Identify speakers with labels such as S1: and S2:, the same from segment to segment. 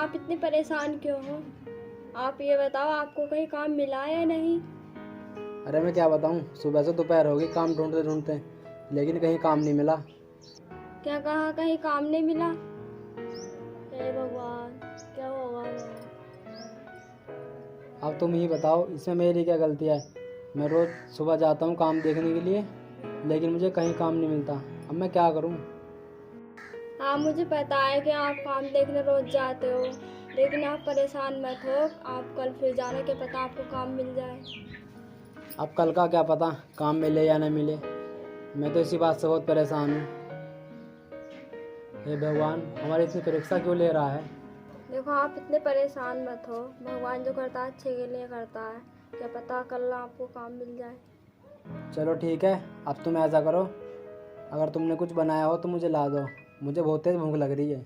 S1: आप इतने परेशान क्यों हो? आप ये बताओ, आपको कहीं काम मिला या नहीं?
S2: अरे मैं क्या बताऊँ, सुबह से दोपहर हो गई काम ढूंढते ढूंढते, लेकिन कहीं काम नहीं मिला।
S1: क्या कहा, कहीं काम नहीं मिला? हे भगवान, क्या होगा मेरा?
S2: अब तुम ही बताओ, इसमें मेरी क्या गलती है? मैं रोज़ सुबह जाता हूँ काम देखने के लिए, लेकिन मुझे कहीं काम नहीं मिलता। अब मैं क्या करूँ?
S1: हाँ, मुझे पता है कि आप काम देखने रोज जाते हो, लेकिन आप परेशान मत हो। आप कल फिर जाना, क्या पता आपको काम मिल जाए।
S2: अब कल का क्या पता काम मिले या न मिले। मैं तो इसी बात से बहुत परेशान हूँ। हे भगवान, हमारी इतनी परीक्षा क्यों ले रहा है?
S1: देखो, आप इतने परेशान मत हो। भगवान जो करता है अच्छे के लिए करता है। क्या पता कल आपको काम मिल जाए।
S2: चलो ठीक है, अब तुम ऐसा करो, अगर तुमने कुछ बनाया हो तो मुझे ला दो। मुझे बहुत तेज़ भूख लग रही है।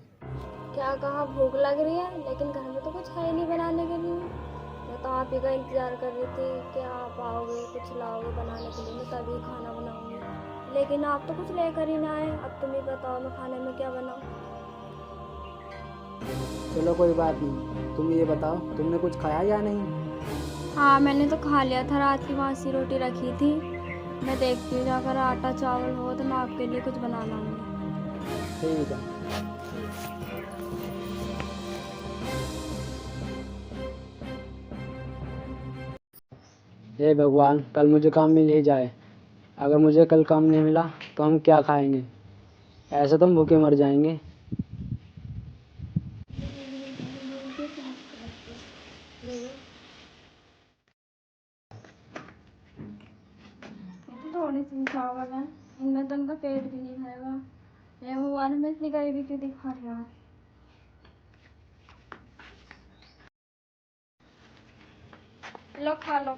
S1: क्या कहा, भूख लग रही है? लेकिन घर में तो कुछ है ही नहीं बनाने के लिए। मैं तो आप ही का इंतज़ार कर रही थी कि आप आओगे, कुछ लाओगे बनाने के लिए, मैं तभी खाना बनाऊंगी। लेकिन आप तो कुछ लेकर ही ना आए। अब तुम ही बताओ, मैं खाने में क्या बनाऊँ?
S2: चलो कोई बात नहीं, तुम ये बताओ तुमने कुछ खाया या नहीं?
S1: हाँ, मैंने तो खा लिया था। रात की बासी रोटी रखी थी। मैं देखती हूँ, अगर आटा चावल हो तो मैं आपके लिए कुछ बना लाऊंगी।
S2: ठीक है। हे भगवान, कल मुझे काम मिल ही जाए। अगर मुझे कल काम नहीं मिला तो हम क्या खाएंगे? ऐसे तो हम भूखे मर जाएंगे।
S1: थोड़ी सी चावल है, इनमें तो उनका पेट भी नहीं भरेगा। ये भगवान, में इतनी गरीबी क्यों दिखा रहे हो? लो, खा लो।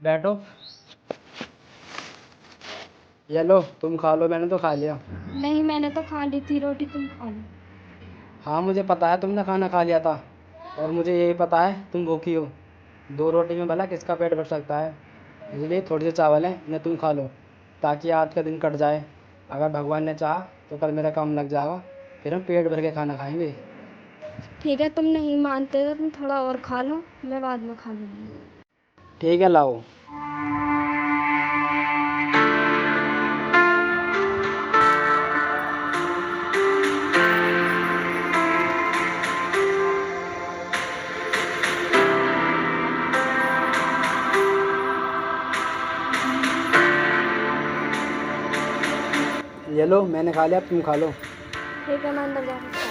S2: बैठो। ये लो तुम खा लो, मैंने तो खा लिया।
S1: नहीं, मैंने तो खा ली थी रोटी, तुम खा लो।
S2: हाँ मुझे पता है तुमने खाना खा लिया था, और मुझे यही पता है तुम भूखी हो। दो रोटी में भला किसका पेट भर सकता है? इसलिए थोड़े से चावल हैं, इन्हें तुम खा लो, ताकि आज का दिन कट जाए। अगर भगवान ने चाहा तो कल मेरा काम लग जाएगा, फिर हम पेट भर के खाना खाएंगे।
S1: ठीक है, तुम नहीं मानते तो तुम थोड़ा और खा लो, मैं बाद में खा लूँगी।
S2: ठीक है लाओ। ये लो मैंने खा लिया, अब तुम खा लो।
S1: ठीक है, मैं अंदर जाकर खाऊँ।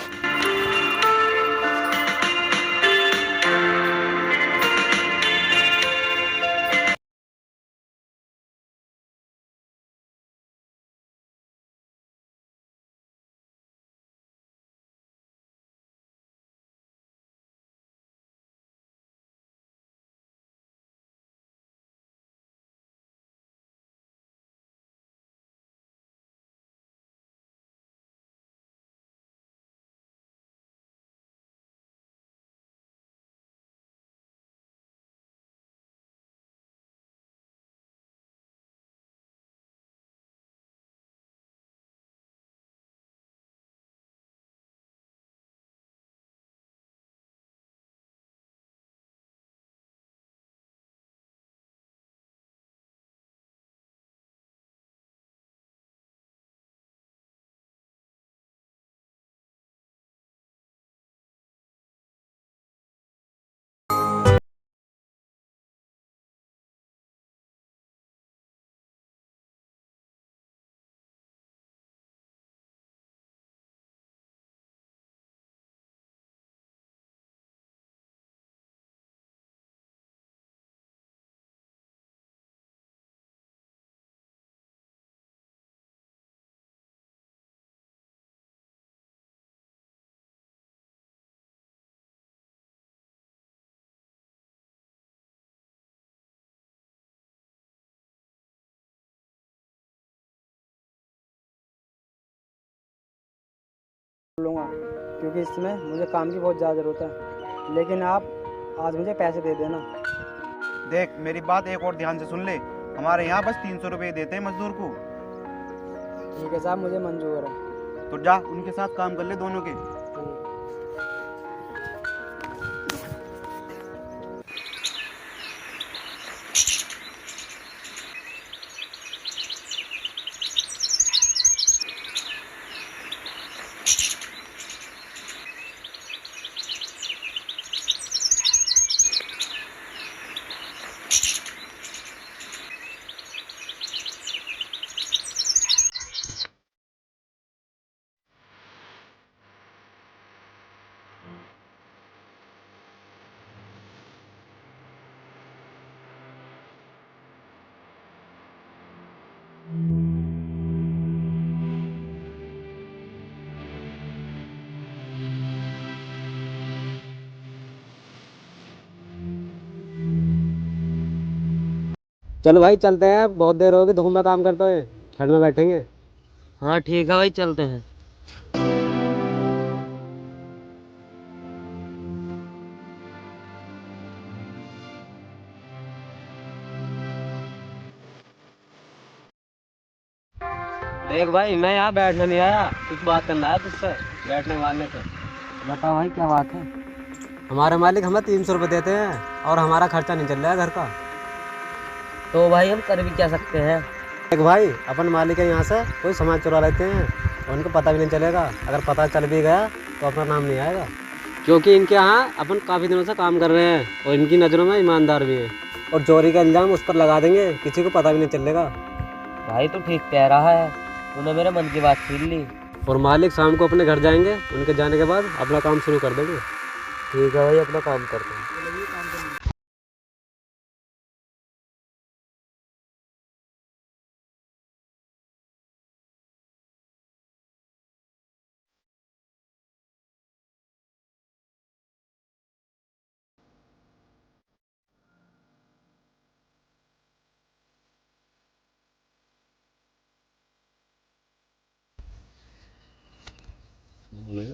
S2: लूँगा। क्योंकि इसमें मुझे काम की बहुत ज़्यादा ज़रूरत है। लेकिन आप आज मुझे पैसे दे देना।
S3: देख मेरी बात एक और ध्यान से सुन ले, हमारे यहाँ बस 300 रुपये देते हैं मजदूर को।
S2: ठीक है साहब, मुझे मंजूर है।
S3: तो जा उनके साथ काम कर ले दोनों के।
S2: ठीक।
S4: चलो भाई चलते हैं, बहुत देर होगी, धूप में काम करते हुए, ठंड में बैठेंगे।
S5: हाँ ठीक है भाई, चलते हैं।
S4: देख भाई, मैं यहाँ बैठने नहीं आया, कुछ बात करना है तुझसे बैठने वाले से।
S2: बताओ भाई, क्या बात है?
S4: हमारे मालिक हमें 300 रुपये देते हैं और हमारा खर्चा नहीं चल रहा है घर का।
S5: तो भाई हम कर भी क्या सकते हैं?
S4: देख भाई, अपन मालिक के यहाँ से कोई सामान चुरा लेते हैं और उनको पता भी नहीं चलेगा। अगर पता चल भी गया तो अपना नाम नहीं आएगा, क्योंकि इनके यहाँ अपन काफ़ी दिनों से काम कर रहे हैं और इनकी नज़रों में ईमानदार भी हैं। और चोरी का इल्ज़ाम उस पर लगा देंगे, किसी को पता भी नहीं चलेगा।
S5: भाई तू ठीक कह रहा है, तूने मेरे मन की बात छीन ली।
S4: और मालिक शाम को अपने घर जाएंगे, उनके जाने के बाद अपना काम शुरू कर देंगे।
S5: ठीक है भाई, अपना काम करते हैं।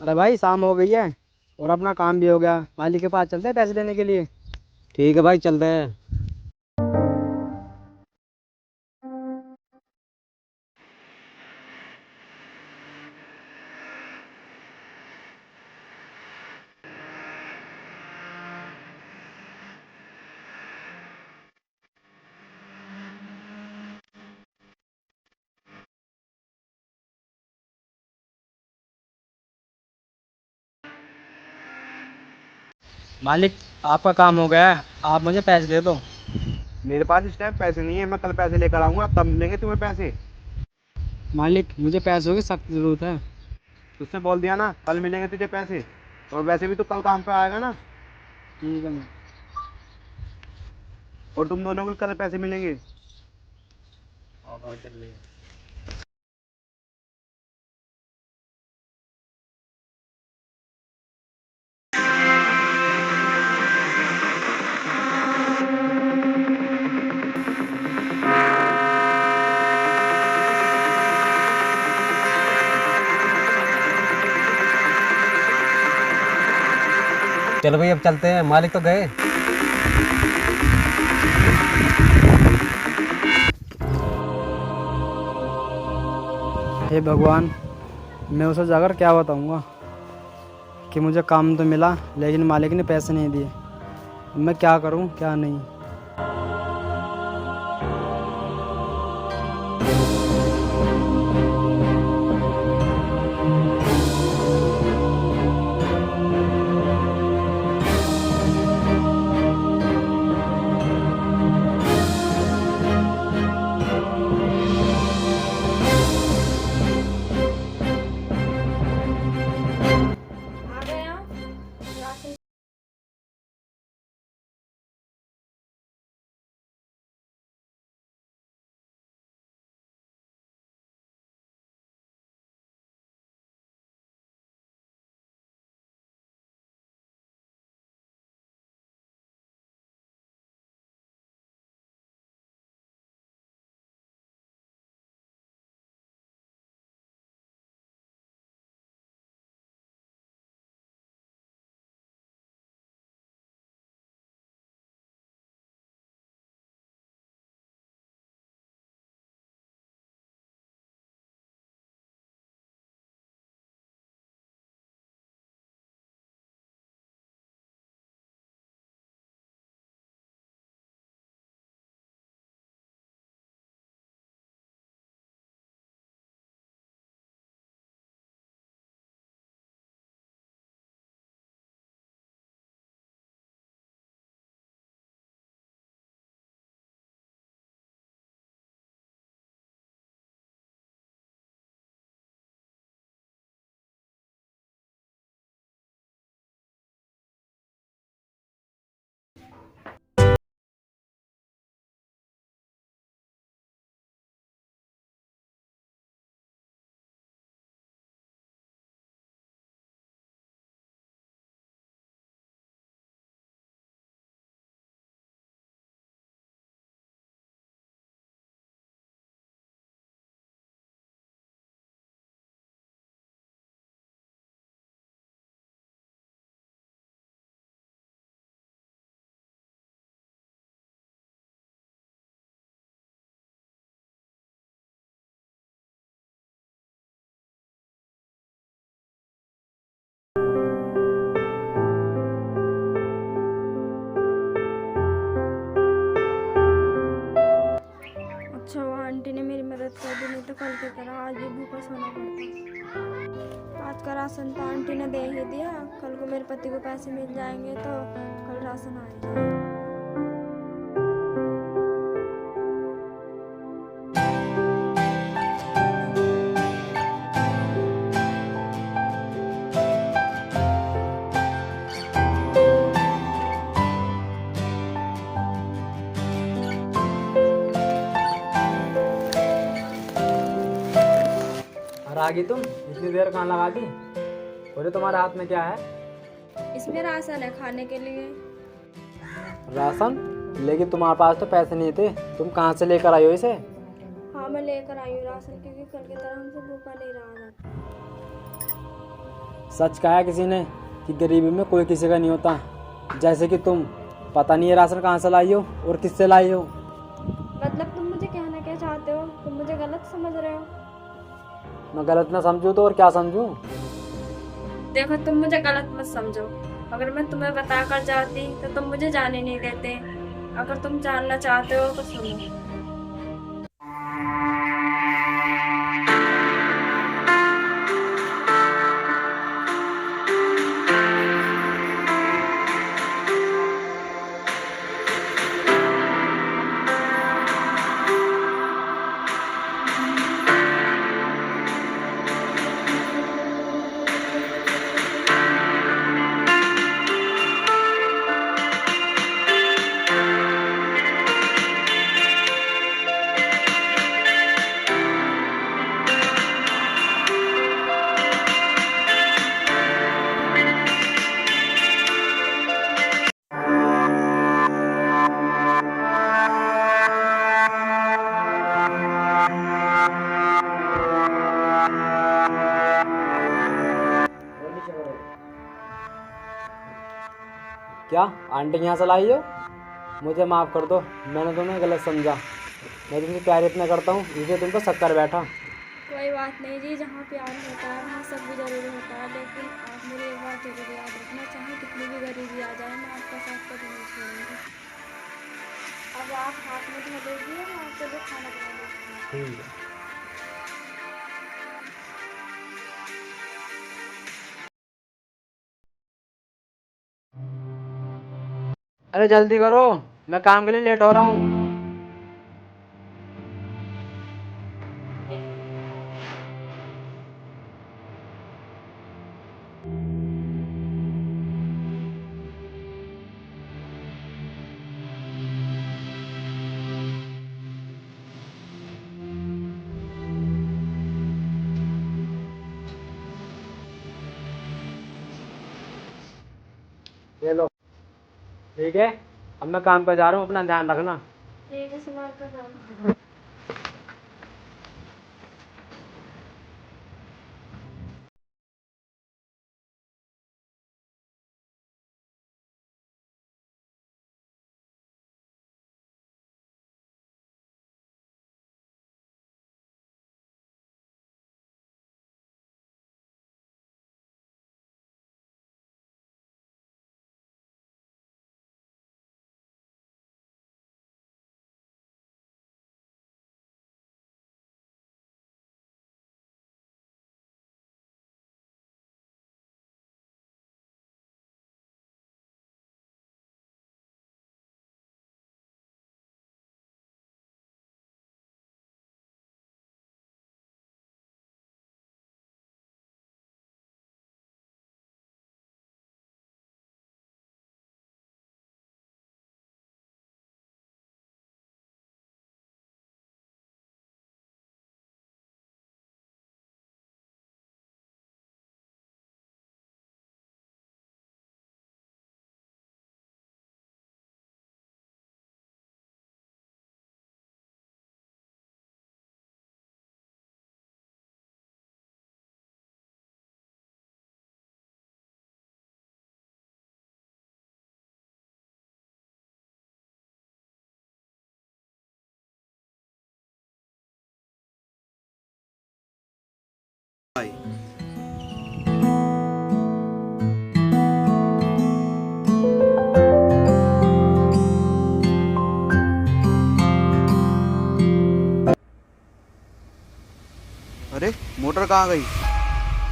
S2: अरे भाई, शाम हो गई है और अपना काम भी हो गया। मालिक के पास चलते हैं पैसे देने के लिए।
S4: ठीक है भाई, चलते हैं।
S2: मालिक, आपका काम हो गया है, आप मुझे पैसे दे दो।
S3: मेरे पास इस टाइम पैसे नहीं है, मैं कल पैसे लेकर आऊँगा, तब मिलेंगे तुम्हें पैसे।
S2: मालिक, मुझे पैसों की सख्त ज़रूरत है।
S3: तुझसे बोल दिया ना, कल मिलेंगे तुझे पैसे। और वैसे भी तो कल काम पे आएगा ना।
S2: ठीक है।
S3: और तुम दोनों को कल पैसे मिलेंगे।
S4: चलो भाई, अब चलते हैं, मालिक तो गए।
S2: हे भगवान, मैं उसे जाकर क्या बताऊंगा कि मुझे काम तो मिला लेकिन मालिक ने पैसे नहीं दिए। मैं क्या करूं क्या नहीं।
S1: कल की तरह आज भी भूखा सोना पड़ता। आज का राशन तो आंटी ने दे ही दिया, कल को मेरे पति को पैसे मिल जाएंगे तो कल राशन आएगा।
S2: और आगे तुम इतनी देर कहाँ लगा दी? बोले तुम्हारे हाथ में क्या है?
S1: इसमें राशन है खाने के लिए।
S2: राशन? लेकिन तुम्हारे पास तो पैसे नहीं थे, तुम कहाँ से लेकर आई हो इसे?
S1: हाँ मैं लेकर आई हूँ राशन, क्योंकि कल की तरह हमसे भूखा नहीं रहा जाता।
S2: सच कहा है किसी ने कि गरीबी में कोई किसी का नहीं होता, जैसे कि तुम। पता नहीं है राशन कहाँ से लाई हो और किससे लाई हो।
S1: मतलब तुम मुझे कहना क्या चाहते हो? तुम मुझे गलत समझ रहे हो?
S2: मैं गलत ना समझूं तो और क्या समझूं?
S1: देखो तुम मुझे गलत मत समझो। अगर मैं तुम्हें बता कर जाती तो तुम मुझे जाने नहीं देते। अगर तुम जानना चाहते हो तो सुनो।
S2: क्या आंटी यहाँ से लाई हो? मुझे माफ़ कर दो, मैंने तुम्हें गलत समझा। मैं तुमसे प्यार इतना करता हूँ इसलिए तुम पर शक कर बैठा।
S1: कोई बात नहीं जी, जहाँ प्यार होता है वहाँ सब भी जरूरी होता है। लेकिन आप मेरी एक बात जरूर याद रखना, चाहे कितनी भी गरीबी आ जाए मैं आपका साथ कभी नहीं छोड़ूंगी। अब आप हाथ में धो लीजिए, मैं आपके लिए खाना बना देती हूँ।
S2: ठीक है। अरे जल्दी करो, मैं काम के लिए लेट हो रहा हूँ। ले लो। ठीक है, अब मैं काम पर जा रहा हूँ, अपना ध्यान रखना।
S1: ठीक है, सुबह का काम।
S3: मोटर कहाँ गई?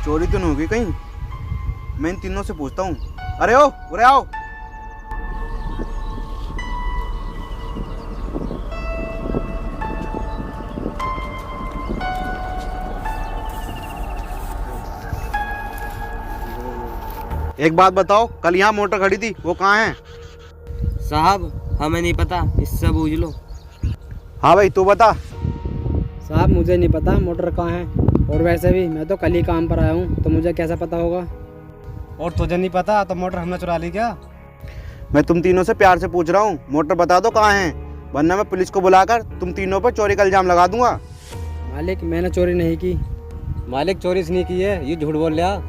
S3: चोरी तो नहीं होगी कहीं? मैं इन तीनों से पूछता हूँ। अरे ओ, उरे आओ। एक बात बताओ, कल यहाँ मोटर खड़ी थी, वो कहाँ है?
S5: साहब हमें नहीं पता, इससे पूछ लो।
S3: हाँ भाई, तू बता।
S2: साहब मुझे नहीं पता मोटर कहाँ है, और वैसे भी मैं तो कल ही काम पर आया हूँ, तो मुझे कैसा पता होगा।
S4: और तुझे नहीं पता तो मोटर हमने चुरा ली क्या?
S3: मैं तुम तीनों से प्यार से पूछ रहा हूँ, मोटर बता दो कहाँ है, वरना मैं पुलिस को बुलाकर तुम तीनों पर चोरी का इल्जाम लगा दूंगा।
S2: मालिक मैंने चोरी नहीं की।
S4: मालिक चोरी इसने की है, ये झूठ बोल रहा।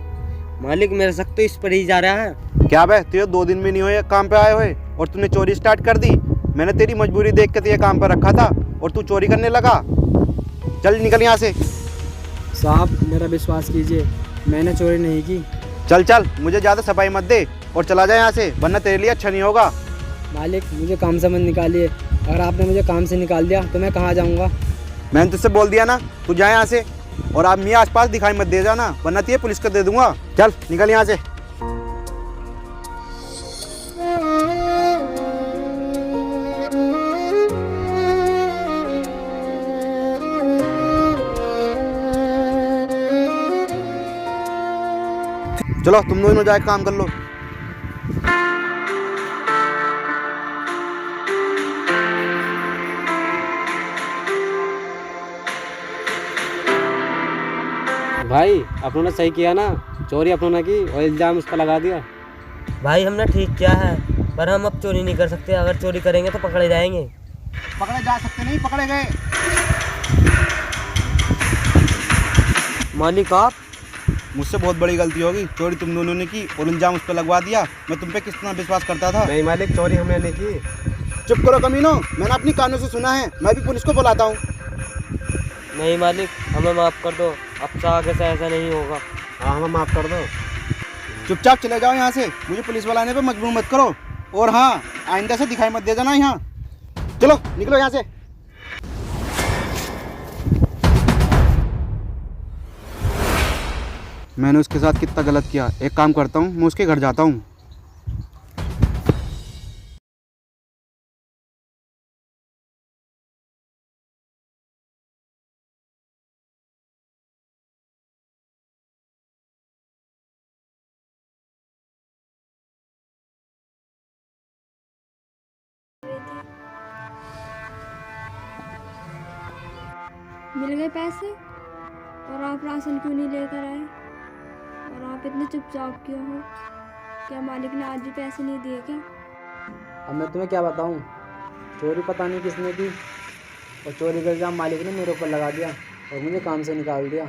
S5: मालिक मेरा शक तो इस पर ही जा रहा है।
S3: क्या बे, तुझे 2 दिन भी नहीं हुए काम पे आए हुए और तूने चोरी स्टार्ट कर दी? मैंने तेरी मजबूरी देख के तुझे काम पर रखा था और तू चोरी करने लगा। चल निकल यहाँ से।
S2: साहब मेरा विश्वास कीजिए, मैंने चोरी नहीं की।
S3: चल चल, मुझे ज़्यादा सफाई मत दे और चला जा यहाँ से, वरना तेरे लिए अच्छा नहीं होगा।
S2: मालिक मुझे काम से मत निकालिए, अगर आपने मुझे काम से निकाल दिया तो मैं कहाँ जाऊँगा।
S3: मैंने तुझसे बोल दिया ना, तू जा यहाँ से, और आप मेरे आसपास दिखाई मत दे जाना, वरना तुझे पुलिस को दे दूंगा। चल निकल यहाँ से। चलो तुम दोनों जाके काम कर लो।
S4: भाई अपनों ने सही किया ना, चोरी अपनों ने की और इल्जाम उस पर लगा दिया।
S5: भाई हमने ठीक किया है, पर हम अब चोरी नहीं कर सकते। अगर चोरी करेंगे तो पकड़े जाएंगे।
S3: पकड़े जा सकते नहीं, पकड़े गए।
S5: मालिक आप?
S3: मुझसे बहुत बड़ी गलती होगी, चोरी तुम दोनों ने की और इल्जाम उस पर लगवा दिया। मैं तुम पे कितना विश्वास करता था।
S4: नहीं मालिक, चोरी हमने नहीं की।
S3: चुप करो कमीनो, मैंने अपनी कानों से सुना है, मैं भी पुलिस को बुलाता हूँ।
S5: नहीं मालिक, हमें माफ़ कर दो, अब से आगे से ऐसा नहीं होगा।
S4: हाँ हमें माफ़ कर दो।
S3: चुपचाप चले जाओ यहाँ से, मुझे पुलिस वाला आने पे मजबूर मत करो, और हाँ आइंदा से दिखाई मत दे जाना यहाँ। चलो निकलो यहाँ से। मैंने उसके साथ कितना गलत किया। एक काम करता हूँ, मैं उसके घर जाता हूँ।
S1: मिल गए पैसे, और आप राशन क्यों नहीं लेकर आए? और आप इतने चुपचाप क्यों हो? क्या मालिक ने आज भी पैसे नहीं दिए क्या?
S2: अब मैं तुम्हें क्या बताऊँ, चोरी पता नहीं किसने की, और चोरी का इल्ज़ाम मालिक ने मेरे ऊपर लगा दिया और मुझे काम से निकाल दिया।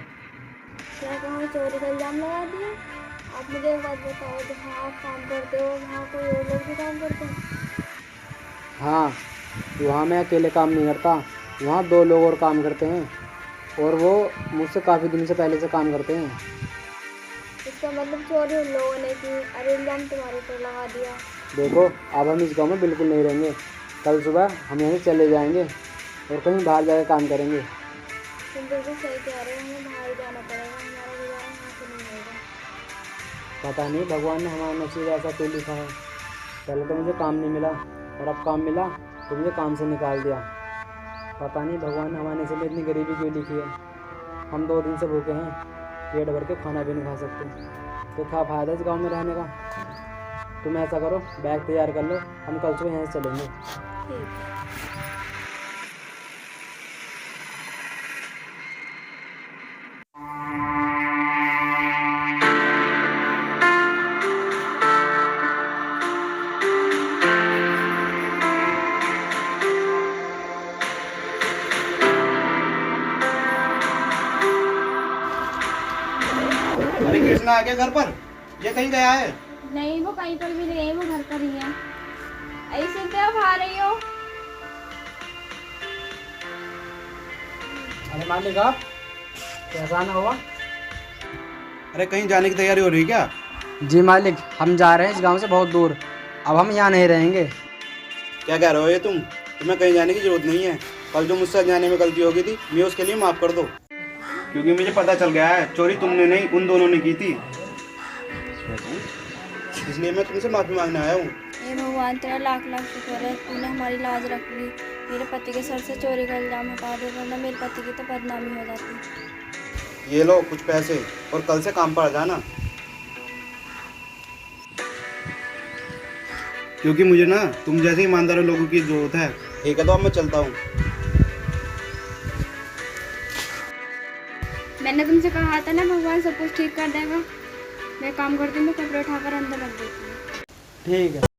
S1: क्या कहाँ चोरी का इल्ज़ाम लगा दिया? आप मुझे एक बात बताओ, जहाँ आप काम करते हो वहाँ कोई और लोग भी काम करते हैं?
S2: हाँ, वहाँ मैं अकेले काम नहीं करता, वहाँ 2 लोग और काम करते हैं, और वो मुझसे काफ़ी दिन से पहले से काम करते हैं।
S1: इसका मतलब चोरी उन लोगों ने की, अरे इल्ज़ाम तुम्हारे ऊपर लगा दिया।
S2: देखो अब हम इस गांव में बिल्कुल नहीं रहेंगे, कल सुबह हम यहाँ से चले जाएंगे और कहीं बाहर जाकर काम करेंगे।
S1: तुम बिल्कुल सही कह रहे हो, हमें बाहर ही जाना पड़ेगा, हमारा गुजारा यहाँ से नहीं होगा।
S2: पता नहीं भगवान ने हमारा नसीब ऐसा क्यों लिखा है, पहले तो मुझे काम नहीं मिला और अब काम मिला तो मुझे काम से निकाल दिया। पता नहीं भगवान ने हमारे नसीब में इतनी गरीबी क्यों लिखी है। हम 2 दिन से भूखे हैं, पेट भर के खाना भी नहीं खा सकते, तो क्या फ़ायदा इस गाँव में रहने का। तुम ऐसा करो, बैग तैयार कर लो, हम कल सुबह यहाँ से चलेंगे।
S1: ठीक है।
S3: अरे कृष्णा आ गया घर पर? ये कहीं गया है?
S1: नहीं, वो कहीं पर भी नहीं है, वो घर पर ही है। ऐसे क्या खा रही हो?
S2: अरे मालिक आप कैसा आना हुआ?
S3: अरे कहीं जाने की तैयारी हो रही है क्या?
S2: जी मालिक, हम जा रहे हैं इस गांव से बहुत दूर, अब हम यहाँ नहीं रहेंगे।
S3: क्या कह रहे हो ये तुम? तुम्हें कहीं जाने की जरूरत नहीं है। कल जो मुझसे जाने में गलती हो गई थी, मैं उसके लिए माफ़ कर दो। क्योंकि मुझे पता चल गया है चोरी तुमने नहीं उन दोनों ने की थी, इसलिए मैं तुमसे माफी मांगने आया हूँ।
S1: हे भगवान, तेरा लाख लाख शुक्र है, तूने हमारी लाज रख ली। मेरे पति के सर से चोरी का इल्जाम हटा दे, वरना मेरे पति की तो बदनामी हो जाती।
S3: ये लो कुछ पैसे और कल से काम पर आ जाना, क्योंकि मुझे ना तुम जैसे ईमानदार लोगों की जरूरत है। ठीक है, तो अब मैं चलता हूँ।
S1: मैंने तुमसे कहा था ना भगवान सब कुछ ठीक कर देगा। मैं काम करती हूँ, मैं कपड़े उठाकर अंदर रख देती हूँ।
S2: ठीक है।